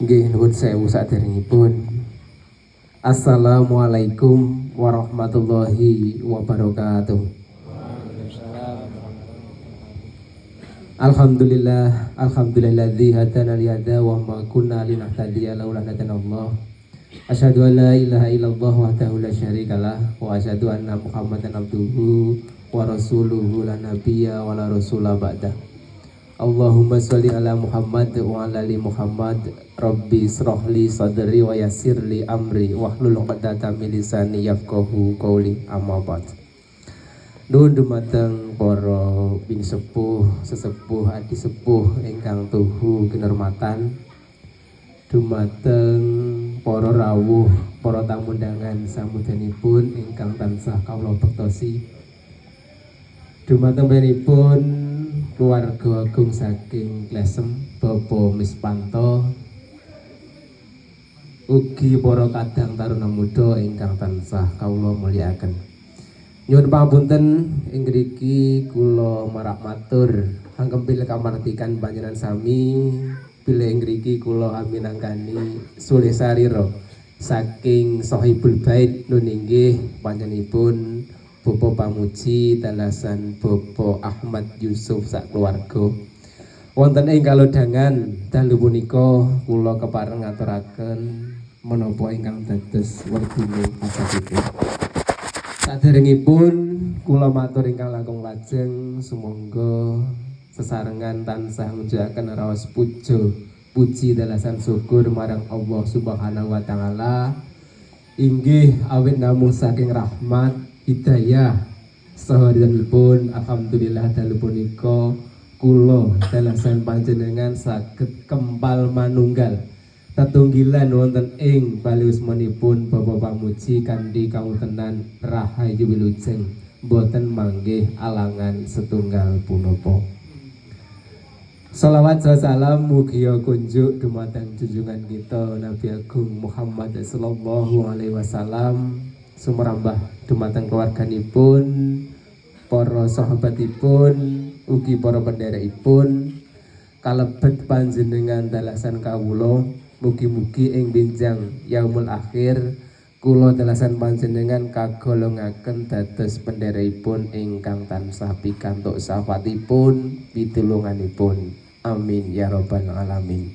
Nggih nuwun sewu saderengipun. Assalamualaikum warahmatullahi wabarakatuh. Alhamdulilladzi hadana lihada wa ma kunna linahtadiya laula an hadanallah. Asyhadu an la ilaha illallah wahdahu la syarikalah wa asyhadu anna Muhammadan abduhu wa rasuluhu la nabiyya wa la rasula ba'dah. Allahumma sholli ala Muhammad wa ala ali Muhammad. Rabbi shrahli sadri wa yassirli amri wahlul 'uqdatam min lisani yafqahu qawli. Amma ba'd. Nuhun dumateng para bini sepuh, sesepuh, adi sepuh ingkang tuhu kinurmatan. Dumateng para rawuh, para tamu undangan samudanipun ingkang tansah kawula bektosi. Dumateng panjenenganipun keluarga agung saking Klesem, Bapak Mispanto, ugi para kadang taruna muda ingkang tansah kawula mulyakaken. Nyuwun pangapunten ing ngriki kula marak matur angkempil kamartikan panjenengan sami bilih ing ngriki kula aminangkani sulih sarira saking Sohibul Bait nun inggih panjenenganipun Bapak Pamuji dalasan Bapak Ahmad Yusuf sak keluarga. Wonten ing kalodhangan dalu punika kula kepareng ngaturaken menapa ingkang dados werdine asatipun. Saderengipun kula matur ingkang langkung lajeng sumangga sesarengan tansah mujudaken raos puji dalasan syukur marang Allah Subhanahu wa taala inggih awit namung saking rahmat hidayah sahadanipun alhamdulillah dalu punika kula dalasan panjenengan saged kempal manunggal tetunggilan wonten ing baliusmanipun Bapak Pamuji kanthi kawontenan rahayu wilujeng boten manggih alangan setunggal punapa. Shalawat salam mugi kunjuk dumateng junjungan kita Nabi Agung Muhammad sallallahu alaihi wasallam, sumrambah dumateng keluarganipun, para sahabatipun, ugi para pendherekipun, kalebet panjenengan dalasan kawula. Mugi-mugi ing benjang yaumul akhir kula dalasan panjenengan kagolongaken dados pendherekipun ingkang tansah pikantuk syafaatipun pitulunganipun. Amin ya rabbal alamin.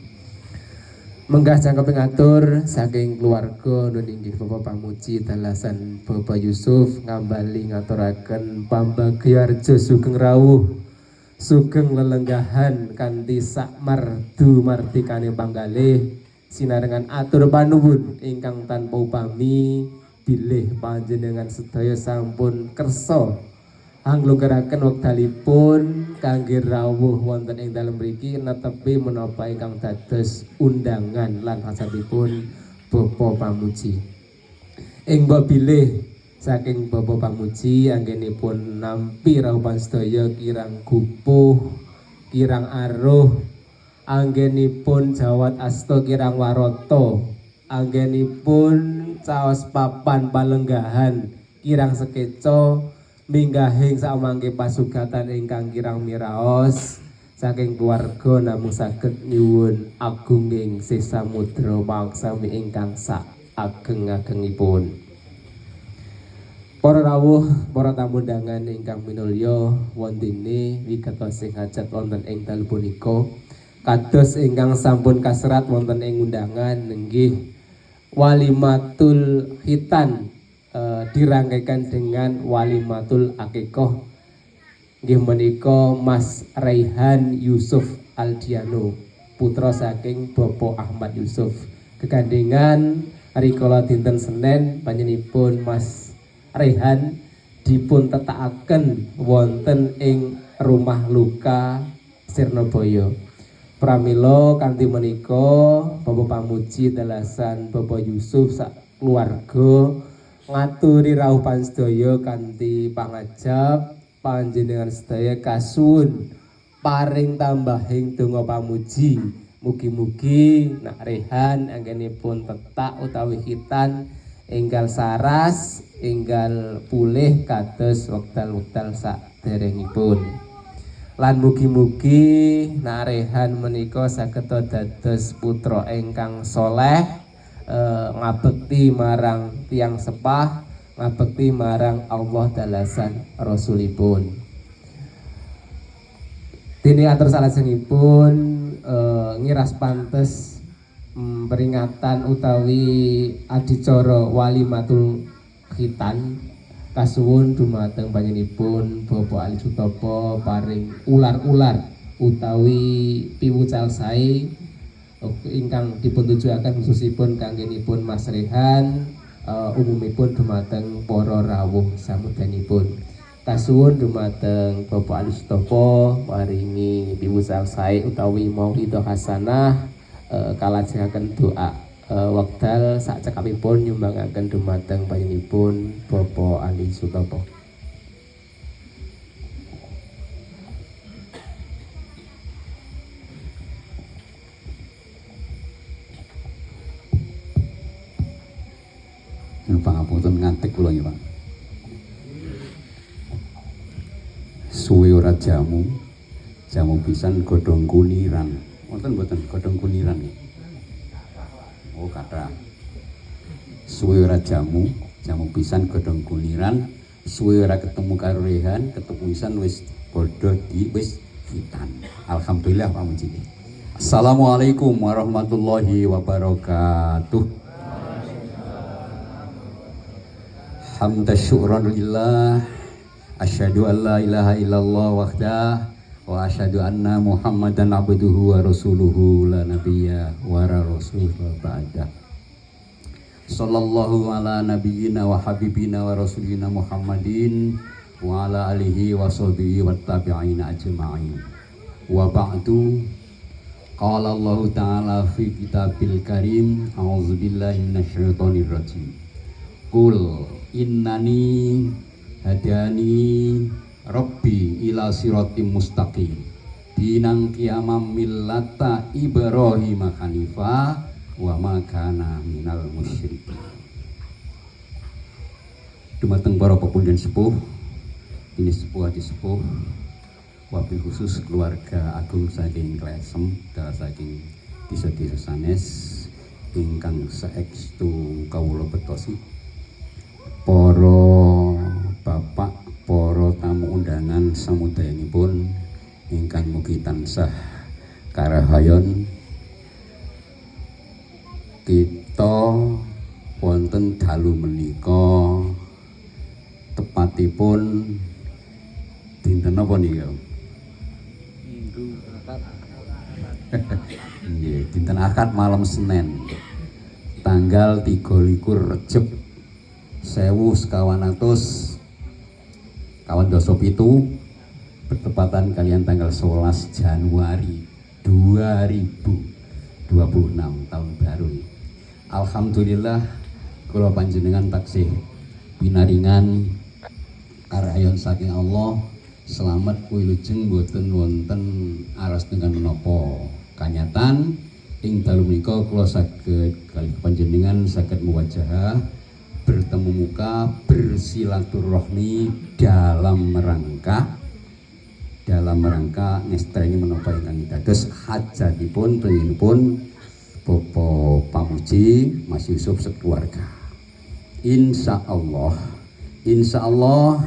Menggah cangkeping atur saking keluarga nun inggih Bapak Pamuji dalasan Bapak Yusuf ngambali ngaturaken pambagiyarja sugeng rawuh sugeng lelenggahan kanthi sak mardu martikane panggalih sinarengan atur panuwun ingkang tanpa upami bilih panjenengan sedaya sampun kersa anglungkaraken wekdalipun kangge rawuh wonten ing dalem mriki netepi menapa ingkang dados undangan lan hasabipun Bapak Pamuji. Ing bab bilih saking Bapak Pamuji anggenipun nampi rawuh sedaya kirang gupuh, kirang aruh, anggenipun jawat asta kirang warata, anggenipun caos papan palenggahan kirang sekeca minggahing samangke pasugatan ingkang kirang miraos saking keluarga namung saged nyuwun agunging sesamudra pangsami ingkang sak ageng-agengipun. Para rawuh, para tamu undangan ingkang minulya wondene wigatosing hajat wonten ing dalu punika. Kados ingkang sampun kaserat wonten ing undangan inggih walimatul khitan dirangkaikan dengan walimatul akikoh. Inggih menika Mas Raihan Yusuf Aldiano, putra saking Bapak Ahmad Yusuf. Kegandengan rikala dinten Senin panjenenganipun Mas Raihan dipun tetakaken wonten ing Rumah Luka Sirnabaya. Pramila kanthi menika Bapak Pamuji dalasan Bapak Yusuf sak keluarga ngaturi rawuh pansedaya kanthi pangajap panjenengan sedaya kasuwun paring tambahing donga pamuji. Mugi-mugi nak Rehan anggenipun tetak utawi khitan enggal saras, enggal pulih kados wekdal-wekdal saderengipun. Lan mugi-mugi narehan menika saged dados putra ingkang soleh, ngabekti marang tiyang sepah, ngabekti marang Allah dalasan Rasulipun. Dene atur salajengipun ngiras pantes peringatan utawi adicara walimatul khitan kasuwun dumateng panjenenganipun Bapak Ali Sutopo paring ular-ular utawi piwucal sae ingkang dipuntujuaken khususipun kanggenipun Mas Rehan, umumipun dumateng para rawuh samudyanipun. Kasuwun dumateng Bapak Ali Sutopo paringi piwucal sae utawi mauidhah hasanah, kalajengaken doa wekdal sak cekapipun nyumbangaken dumateng panjenenganipun Bapak Ali Sutopo. Pangapunten ngantek kula ya, Pak. Suwe ora jamu pisan godhong kuniran. Wonten mboten godhong kuniran nggih? Oh, kathah. Suwe ora jamu pisan godhong kuniran, suwe ora ketemu karo Rehan, ketemu pisan wis padha wis hitan. Alhamdulillah Pak Muji. Assalamualaikum warahmatullahi wabarakatuh. Hamdan syukran lillah, asyhadu an la ilaha illallah wahdah wa asyhadu anna Muhammadan abduhu wa rasuluhu la nabiyya wa rasul ba'da. Sallallahu ala nabiyyina wa habibina wa rasulina Muhammadin wa ala alihi wa sahbihi wa tabi'ina ajma'in. Wa ba'du. Qala Allah ta'ala fi kitabil karim, a'udzubillahi minasyaitonir rajim. Qul innani hadani Rabbi ila siratim mustaqim dinang qiyamam millata Ibrahim hanifa wa ma kana minal musyrikin. Dumateng para pepundhen sepuh, ini sepuh adi sepuh, wabil khusus keluarga agung saking Klesem dan saking desa-desa sanes ingkang saestu kawula betosi, para bapak, para tamu undangan samudayanipun ingkang mugi tansah karahayon. Kita wonten dalu menika tepatipun dinten napa nika? Minggu Ahad. Nggih, dinten Ahad malam Senin tanggal 23 Recep 1927 bertepatan kalian tanggal 11 Januari 2026 tahun baru. Alhamdulillah kula panjenengan taksih pinaringan karahayon saking Allah, selamat wilujeng boten wonten aras dengan menapa kanyatan ing dalu menika kula saged kalih panjenengan saged muwajahah bertemu muka bersilaturahmi dalam rangka ngestreni menapa ingkang dados hajatipun penginipun Bapak Pamuji Mas Yusuf sekeluarga. Insya Allah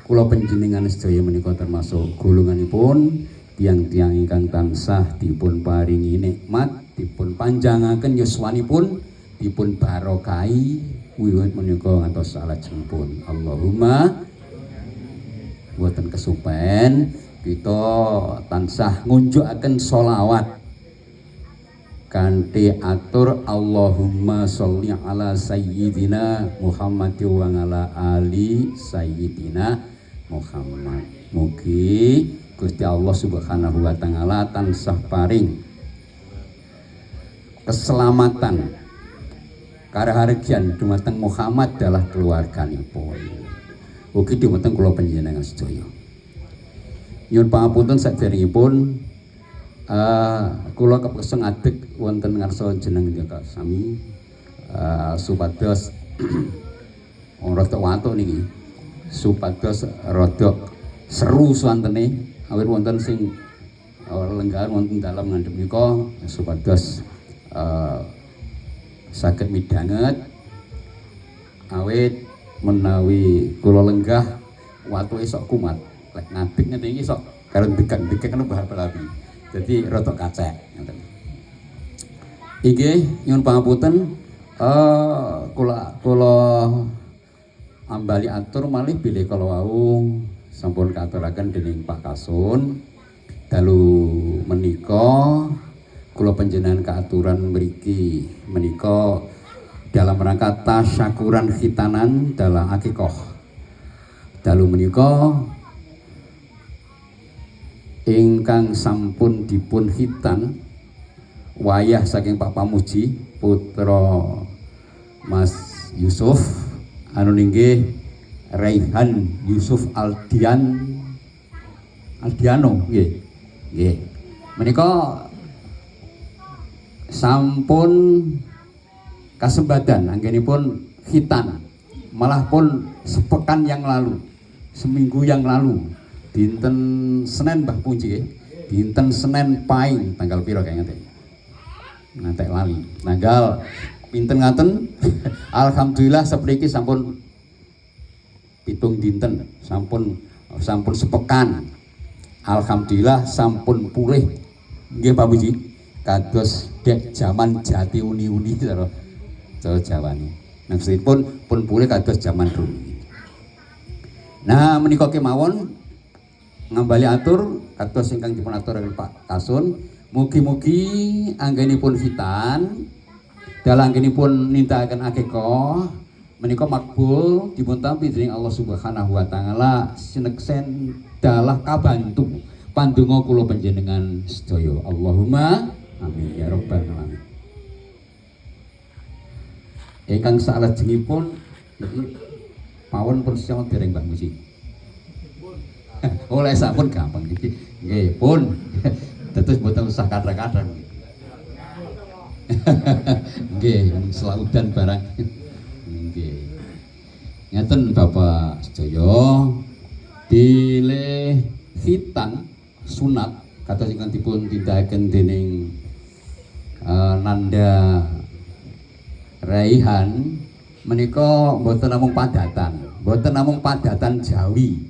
kula panjenengan sedaya menika termasuk golonganipun tiang-tiang ingkang tansah dipun paringi nikmat, dipun panjangaken yuswanipun, dipun barokahi wiwit menika ngantos salajengipun. Allahumma boten kesupen kita tansah ngunjukaken sholawat kanthi atur Allahumma sholli ala sayyidina Muhammad wa ala ali sayyidina Muhammad. Mugi Gusti Allah Subhanahu wa taala tansah paring keselamatan karahargyan dumateng Muhammad dalah keluarganipun. Ugi dumateng kula panjenengan sedaya. Nyuwun pangapunten saderengipun kula kepeksa ngadeg wonten ngarsa jeneng Jaka sami supados rada watuk niki, supados rada seru swantene awit wonten sing lenggahan wonten dalam ngandhep menika supados saged midhanget awit menawi kula lenggah watu esok kumat lek ngadeg ngene iki sok karo degak-degak kan bahal-balabi dadi rada kacek ngoten. Inggih nyuwun pangapunten kula ambali atur malih bilih kala wau sampun katuraken dening Pak Kasun dalu menika kula panjenengan kaaturan mriki menika dalam rangka tasyakuran khitanan dalam akikoh dalu menika ingkang sampun dipun khitan wayah saking Pak Pamuji putra Mas Yusuf anu ninggih Raihan Yusuf Aldiano nggih menika sampun kasembadan anggenipun khitan malah pun sepekan yang lalu seminggu yang lalu dinten Senin Mbah Punji dinten Senin Pahing tanggal piro kayaknya ngantek lali tanggal pinten ngaten alhamdulillah sapriki sampun pitung dinten sampun sepekan alhamdulillah sampun pulih nggih Pak Puji kados dek zaman jati uni-uni cara Jawa nih maksudipun pun pulih kados zaman dulu. Nah menika kemawon ngambali atur kados ingkang dipun aturaken Pak Kasun mugi-mugi anggenipun khitan dalam anggenipun nindakaken akikah menika makbul dipun tampi dening Allah Subhanahu wa taala sineksen dalah kabantu pandonga kula panjenengan sedaya. Allahumma amin ya rabbal alamin. Ingkang salajengipun pawon pun siang dereng Mbah Muji. Oleh sampun gampang iki. Nggih pun. Dados mboten usah kadang-kadang. Nggih, selaudan barang. Nggih. Ngeten Bapak sedaya bilih khitan sunat kados ingkang dipun tindakaken dening Nanda Raihan menika mboten namung padatan Jawi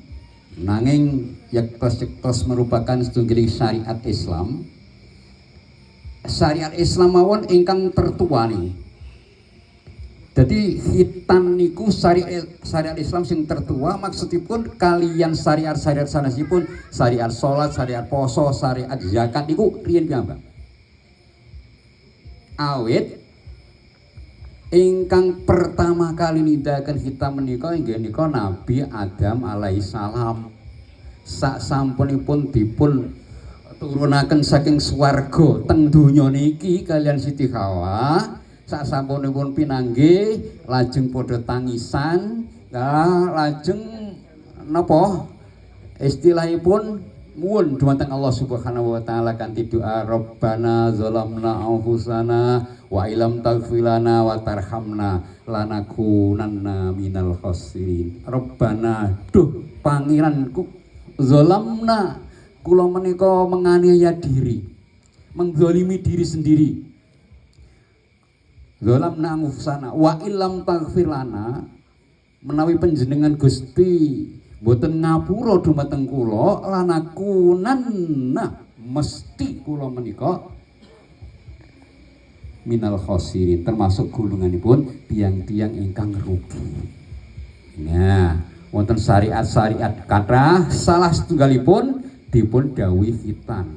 nanging yektos merupakan setunggiling syariat Islam mawon ingkang tertua nih. Jadi khitan niku syariat Islam sing tertua maksudipun kalian syariat sanesipun syariat salat, syariat poso, syariat zakat niku riyen piyambak. Awit ingkang pertama kali nindakaken khitan menika inggih nika Nabi Adam alaihi salam. Sak sampunipun dipun turunaken saking swarga teng donya niki kalian Siti Hawa, sak sampunipun pinanggih lajeng padha tangisan, lajeng napa istilahipun muwun dumateng Allah Subhanahu wa taala kanthi doa Rabbana zalamna anfusana wa ilam taghfir lana wa tarhamna lanakunanna minal khasirin. Rabbana duh pangeranku zalamna kula menika menganiaya diri menggolimi diri sendiri zalamna anfusana wa ilam taghfir lana menawi panjenengan Gusti boten ngapura dumateng kula lanakunanna mesti kula menika minal khosirin termasuk golonganipun tiang-tiang ingkang rugi. Nah, wonten syariat-syariat kathah salah setunggalipun dipun dawuhi khitan.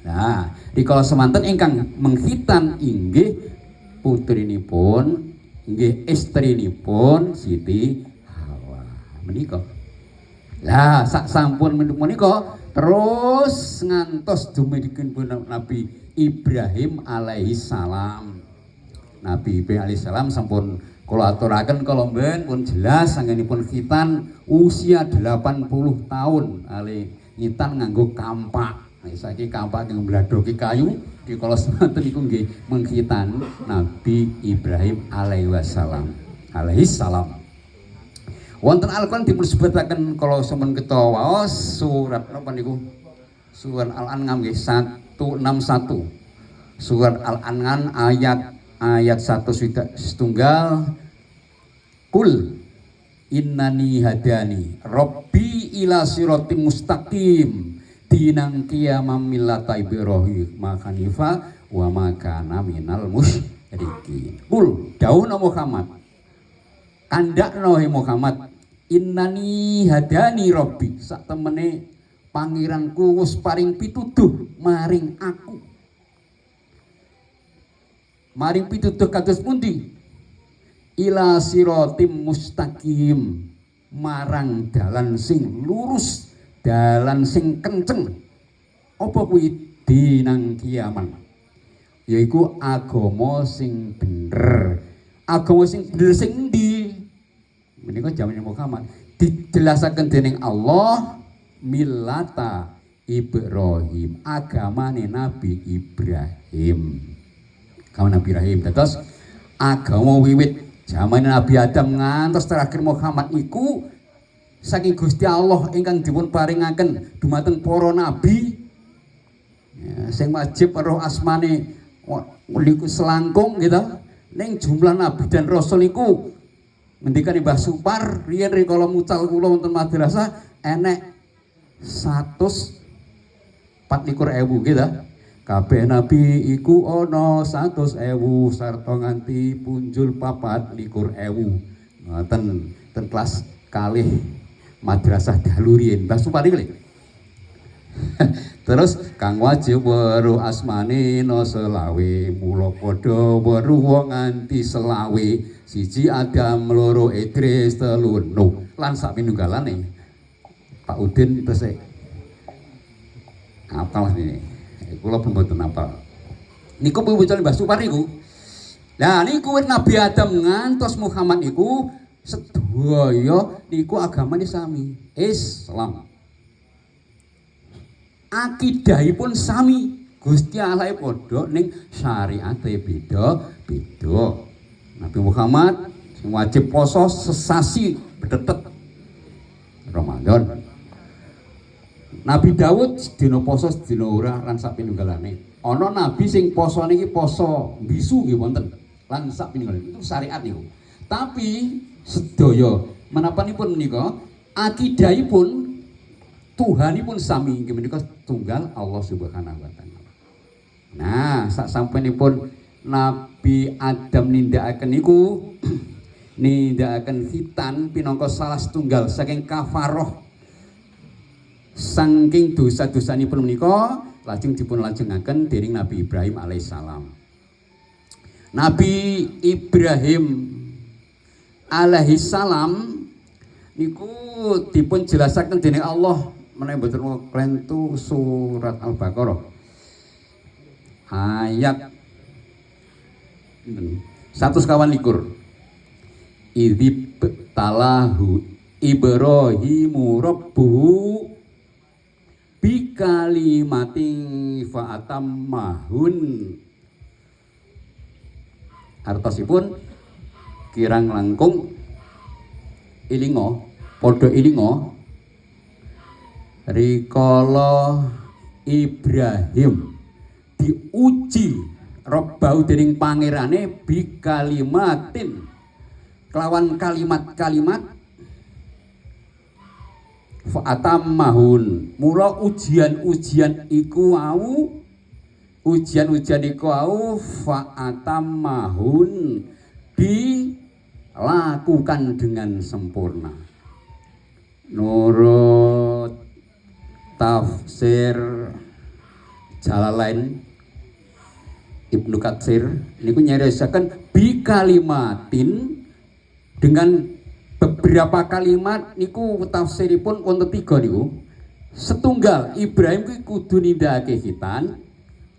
Nah, rikala semanten ingkang mengkhitan inggih putrinipun inggih istrinipun Siti Hawa menika. Lah sak sampun menika terus ngantos dumedipun Nabi Ibrahim alaihi salam. Nabi Ibrahim alaihi salam sampun kula aturaken kala mben pun jelas anggenipun khitan usia 80 tahun ali ngitan nganggo kampak. Nah, saiki kampak kanggo mbladoki kayu di kala semanten niku nggih mengkhitan Nabi Ibrahim alaihi wasallam. Alaihi salam. Wonten Al-Qur'an dipun sebutaken kala sampun ketawa surat napa niku? Surat Al-An'am nggih 161. Surat Al-An'am ayat 1 setunggal. Kul innani hadani rabbi ila siratim mustaqim dinang qiyamam millata ibrahim hanifa wa ma kana minal musyrikin. Kul dauna Muhammad kandakno Muhammad innani hadani rabbi sak temene pangeranku wis paring pituduh maring aku. Maring pituduh kados pundi? Ila siratim mustaqim marang dalan sing lurus, dalan sing kenceng. Apa kuwi dinang kiamat? Yaiku agama sing bener. Agama sing bener sing endi? Menika jaman Muhammad dijelasaken dening Allah millata Ibrahim, agamane Nabi Ibrahim. Agama Nabi Ibrahim dados agama wiwit zaman Nabi Adam ngantos terakhir Muhammad niku saking Gusti Allah ingkang dipun paringaken dumateng para nabi ya, sing wajib roh asmane niku selangkung gitu. Ning jumlah nabi dan rasul niku ngendikan Mbah Supar riyen rikala mucal kula wonten madrasah enek 124.000 gitu. Kabeh nabi iku ana 100.000 sarta nganti punjul 24.000. Ngoten ten kelas kalih madrasah Dalurien Mbah Supar iki. Terus kang wajib weruh asmane no selawe mula padha weruh wong nganti selawe. Siji Adam, loro Idris, telu Nuh lan sak pinunggalane. Pak Udin tesih apal niki. Kula pun mboten apal. Niku pun Mbah Supar niku. Lah niku Nabi Adam ngantos Muhammad niku sedaya niku agamane sami, Islam. Akidahipun sami. Gusti Allah padha ning syariate beda-beda. Nabi Muhammad sing wajib poso sesasi betetet Ramadan. Nabi Daud sedina poso sedina ora lan sak pinunggalane. Ana nabi sing posone iki poso bisu nggih wonten lan sak pinunggalane. Itu syariat niku. Tapi sedaya menapanipun menika akidahipun Tuhanipun sami inggih menika tunggal Allah Subhanahu wa taala. Nah, sak sampunipun Nabi Adam nindakaken niku nindakaken khitan pinangka salah setunggal saking kafaroh saking dosa-dosanipun menika lajeng dipun lajengaken dening Nabi Ibrahim alaihissalam. Nabi Ibrahim alaihissalam niku dipun jelasaken dening Allah menawi mboten klentu surat Al-Baqarah ayat 121. Idzib talahu Ibrahimu rabbuhu bikalimatin fa'atammahun. Artosipun kirang langkung ilingo padha ilingo rikala Ibrahim diuji Rabbau dening pangerane bikalimatin kelawan kalimat-kalimat fa'atammahun. Mula ujian-ujian iku wau fa'atammahun dilakukan dengan sempurna. Nurut tafsir Jalalain Ibnu Katsir niku nyarisaken bi kalimatin dengan beberapa kalimat niku tafsiripun wonten 3 niku. Setunggal Ibrahim ku kudu nindakake khitan.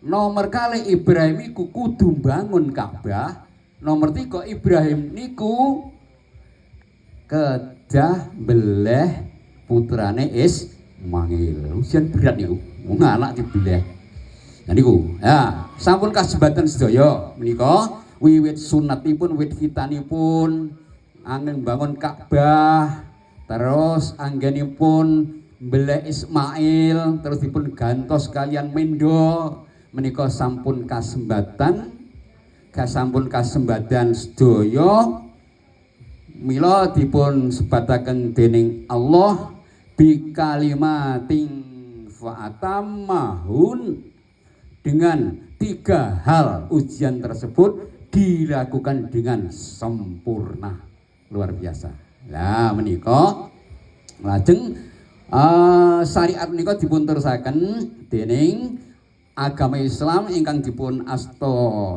Nomor kali Ibrahim iku kudu bangun Ka'bah. Nomor 3 Ibrahim niku kedah beleh putrane Ismail. Ujian berat niku. Wong anak dibeleh. Nah niku, ya sampun kasebatan sedaya menika wiwit sunatipun wit khitanipun angin bangun Ka'bah terus anggenipun mbeleh Ismail terus dipun gantos kalian Mendo menika sampun kasembadan sedaya mila dipun sebataken dening Allah bi kalimatin fa'atammahun, dengan 3 hal ujian tersebut dilakukan dengan sempurna, luar biasa. Lah menika lajeng syariat menika dipun terusaken dening agama Islam ingkang dipun asta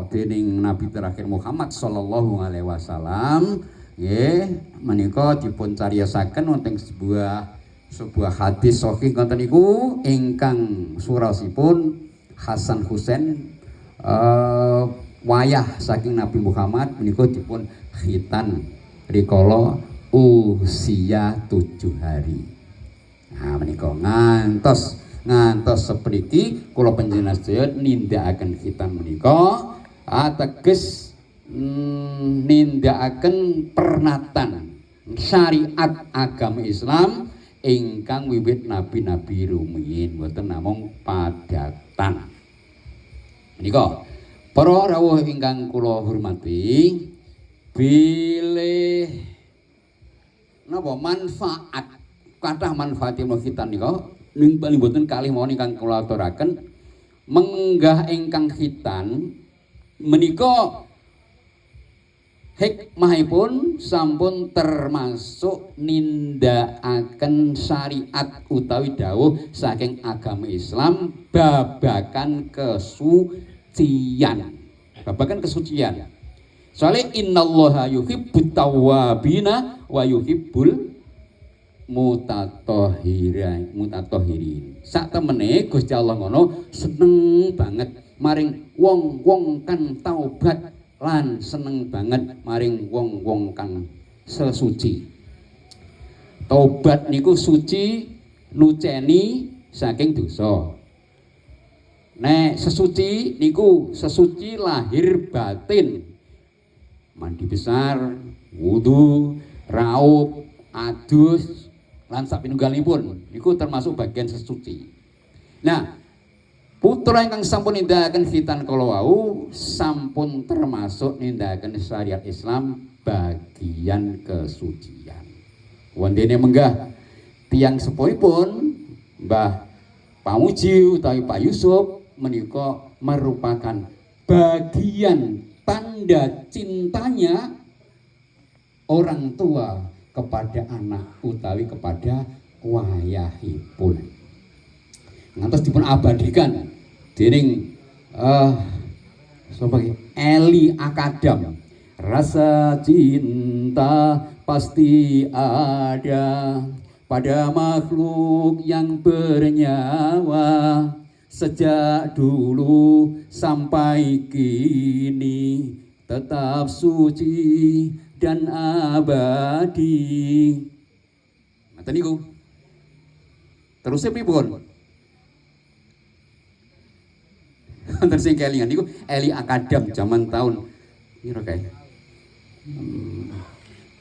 dening Nabi terakhir Muhammad sallallahu alaihi wasallam. Nggih, menika dipun cariyosaken wonten sebuah hadis sahih ngoten niku ingkang surasipun Hasan Husain wayah saking Nabi Muhammad menika dipun khitan rikala usia 7 hari. Nah menika ngantos sepriki kula panjenengan sedaya nindakaken khitan menika ateges nindakaken pernatan syariat agama Islam ingkang wiwit nabi-nabi rumiyin, boten namung padatan. Menika para rawuh ingkang kula hormati, bilih napa manfaat kathah manfaatipun khitan nika nimpal boten kalih mawon ingkang kula aturaken. Menggah ingkang khitan menika hikmahipun sampun termasuk nindakaken syariat utawi dawuh saking agama Islam babagan kesucian. Soalnya innallaha yuhibbut tawwabina wa yuhibbul mutatahhirin. Sak temene Gusti Allah ngono seneng banget maring wong-wong kang taubat lan seneng banget maring wong-wong kang sesuci. Taubat niku suci nuceni saking dosa. Nek sesuci niku sesuci lahir batin. Mandi besar, wudu, raup, adus lan sapinunggalipun niku termasuk bagian sesuci. Nah, putra ingkang sampun nindakaken khitan kala wau sampun termasuk nindakaken syariat Islam bagian kesucian. Wondene menggah tiyang sepuhipun Mbah Pamuji utawi Pak Yusuf menika merupakan bagian tanda cintanya orang tua kepada anak utawi kepada wayahipun. Ngantos dipun abadikan dening Eli Akadam. Rasa cinta pasti ada pada makhluk yang bernyawa sejak dulu sampai kini tetap suci dan abadi. Ngoten niku. Terus pripun? Wonten sing kelingan niku Eli Akadam zaman tahun piro kae?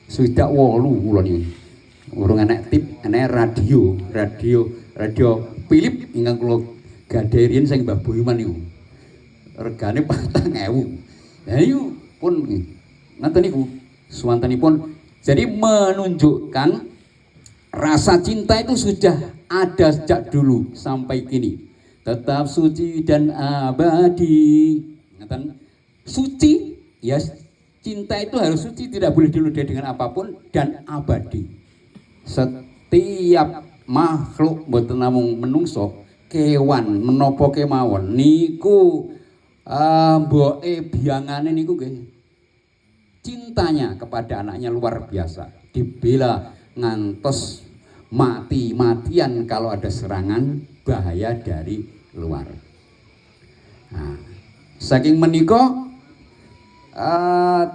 68 kula niku. Urung enek tip, enek radio Philip ingkang kula gadhahi riyen sing Mbah Boyman niku. Regane 4.000. Lah niku pun ngoten niku suwantenipun jadi menunjukkan rasa cinta itu sudah ada sejak dulu sampai kini. Tetap suci dan abadi. Ngeten suci ya, cinta itu harus suci, tidak boleh dinodai dengan apapun dan abadi. Setiap makhluk mboten namung menungso, kewan menapa kemawon niku mboke biangane niku nggih cintanya kepada anaknya luar biasa. Dibela ngantos mati-matian kalau ada serangan bahaya dari luar. Nah, saking menika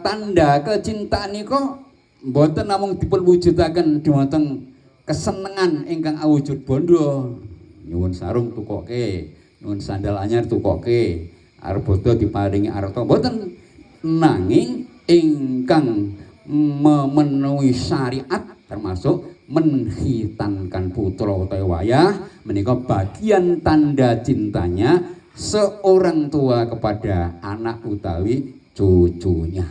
tanda kecintaan niku mboten namung dipun wujudaken dhumateng kesenengan ingkang awujud bondo. Nyuwun sarung tukoke, nyuwun sandal anyar tukoke, arep bodo diparingi arta mboten, nanging ingkang memenuhi syariat termasuk menghitankan putra utawa wayah menika bagian tanda cintanya seorang tua kepada anak utawi cucunya.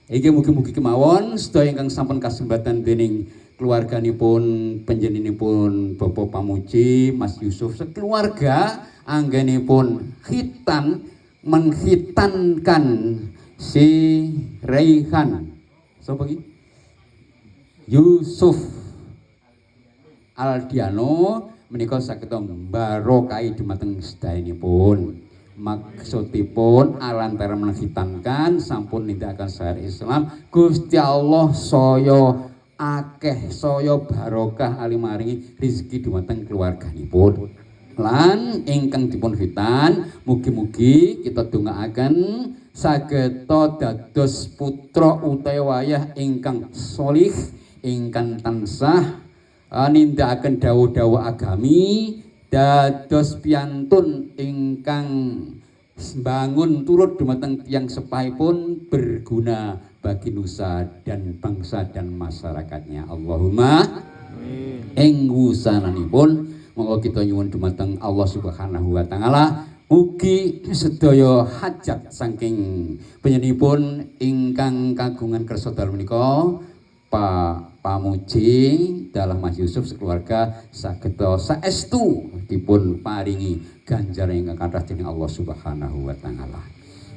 Iki mugi-mugi kemawon sedaya ingkang sampun kasembatan dening keluarganipun panjenenganipun Bapak Pamuji Mas Yusuf sekeluarga anggenipun menghitankan si Raihan sapa iki Yusuf Aldiano menika saged barokai dumateng sedayanipun. Maksudipun alantara menghitankan sampun nindakaken syariat Islam Gusti Allah saya akeh saya barokah alimaringi rezeki dumateng keluarganipun. Lan ingkang dipun khitan mugi-mugi kita dongaaken sageta dados putra utawa wayah ingkang sholih ingkang tansah nindakaken dawuh-dawuh agami dados piantun ingkang bangun turut dumateng tiyang sepahipun berguna bagi nusa dan bangsa dan masyarakatnya. Allahumma ing wusananipun monggo kita nyuwun dumateng Allah Subhanahu wa taala mugi sedaya hajat saking panjenenganipun ingkang kagungan kersa dalem menika Pak Pamuji dalam Mas Yusuf sekeluarga sageta saestu dipun paringi ganjaran ingkang kathah dening Allah Subhanahu wa taala.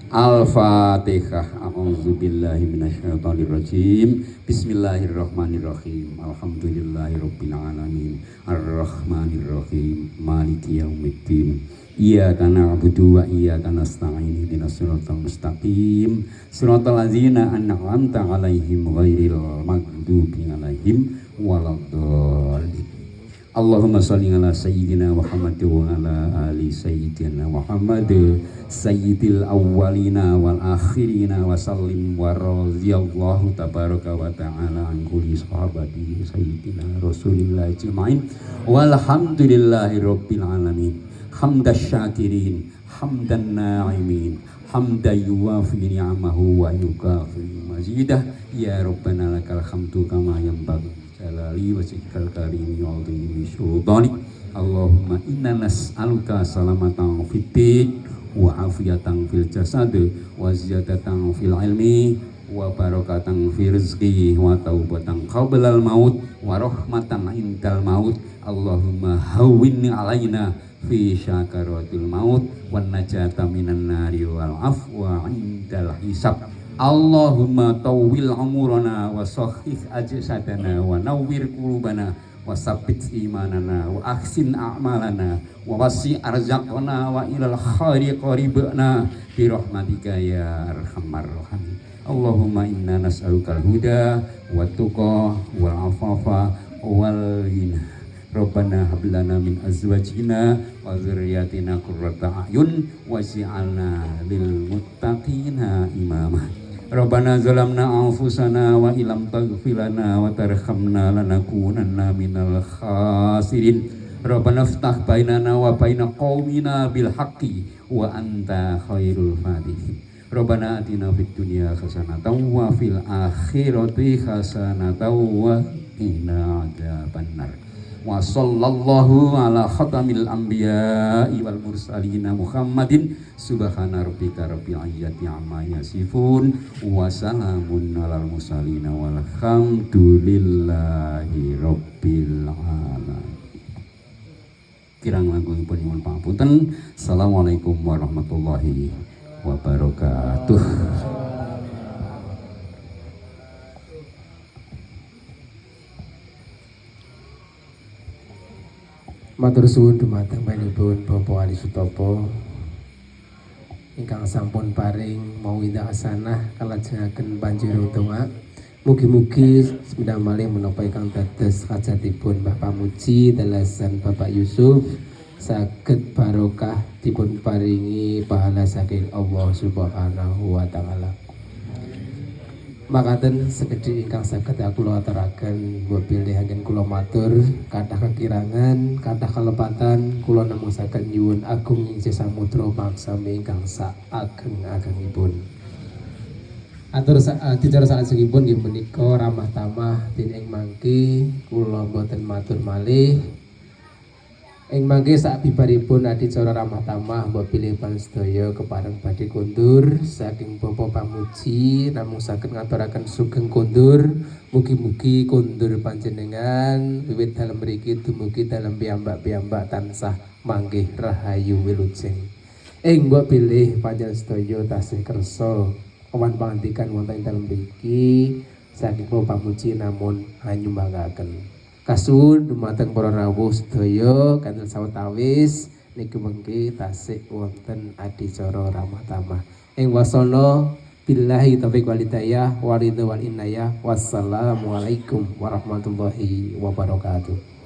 Al-Fatihah. A'udzubillahi minasyaitonirrajim. Bismillahirrahmanirrahim. Alhamdulillahirabbil alamin. Arrahmanirrahim. Maliki yaumiddin. Iyyaka na'budu wa iyyaka nasta'in. Ihdinas siratal mustaqim. Siratal ladzina an'amta 'alaihim ghairil maghdubi 'alaihim waladdallin. Allahumma sholli ala sayyidina Muhammad wa ala ali sayyidina Muhammad sayyidil awwalina wal akhirina wa sallim wa radhiyallahu tabaraka wa ta'ala an kulli sahabati sayyidina Rasulillah ajmain walhamdulillahi rabbil alamin hamdash syakirin hamdan na'imin hamdan yuwafi ni'amahu wa yukafi mazidah ya rabbana lakal hamdu kama yanbaghi jalali wajhikal karimi wa adhimi sultani. Allahumma inna nas'aluka salamatan fid din wa afiyatan fil jasad wa ziyadatan fil ilmi wa barakatan fi rizqi wa taubatan qablal maut wa rahmatan indal maut. Allahumma hawwin alaina fi syakaratil maut wan najata minan nari wal afwa indal hisab. Allahumma tawwil umurana wa sahih ajsadana wa nawwir qulubana wa sabbit imanana wa ahsin a'malana wa wasi' arzaqana wa ilal khairi qaribna bi rahmatika ya arhamar rahimin. Allahumma inna nas'alukal huda wat tuqa wal afafa wal ghina. Rabbana hab lana min azwajina wa dzurriyyatina qurrata a'yun waj'alna lil muttaqina imama. Rabbana zalamna anfusana wa ilam taghfir lana wa tarhamna lanakunanna minal khasirin. Rabbana iftah bainana wa baina qaumina bil haqqi wa anta khairul fatihin. Rabbana atina fid dunya hasanatan wa fil akhirati hasanatan wa qina adzabannar. Wa sallallahu ala khatamil anbiya'i wal mursalin Muhammadin subhana rabbika rabbil izzati amma yasifun wa salamun alal mursalin walhamdulillahi rabbil alamin. Kirang langkungipun nyuwun pangapunten. Assalamualaikum warahmatullahi wabarakatuh. Matur suwun dumateng panjenenganipun Bapak Ali Sutopo ingkang sampun paring mauidhah hasanah kalajengaken banjur donga. Mugi-mugi semedang malih menapa ingkang dados hajatipun Mbah Pamuji dalasan Bapak Yusuf saged barokah dipun paringi pahala saking Allah Subhanahu wa taala. Makaten sekedhik ingkang saged kula aturaken mobil anggen kula matur kathah kekirangan kathah kalepatan kula nemosaken nyuwun agung ing samudra maksami ingkang sak ageng-agengipun. dicara salajengipun nggih menika ramah tamah dening mangke kula boten matur malih. Ing mangke sabibaripun adicara ramah tamah mbok pilih pansedaya kepareng badhe kondur saking Bapa Pamuji namung saged ngaturaken sugeng kondur. Mugi-mugi kondur panjenengan wiwit dalem mriki dumugi dalem piyambak-piyambak tansah manggih rahayu wilujeng. Ing mbok pilih panjenengan sedaya tasih kersa kawan pangandikan wonten ing dalem mriki saking Bapa Pamuji namun hanyumbangkaken. Kasuwun dumateng para rawuh sedaya kanthi sawetawis niki mengki tasih wonten adicara ramah tamah. Ing wasana billahi taufiq wal hidayah wa ridha wal inayah. Wassalamualaikum warahmatullahi wabarakatuh.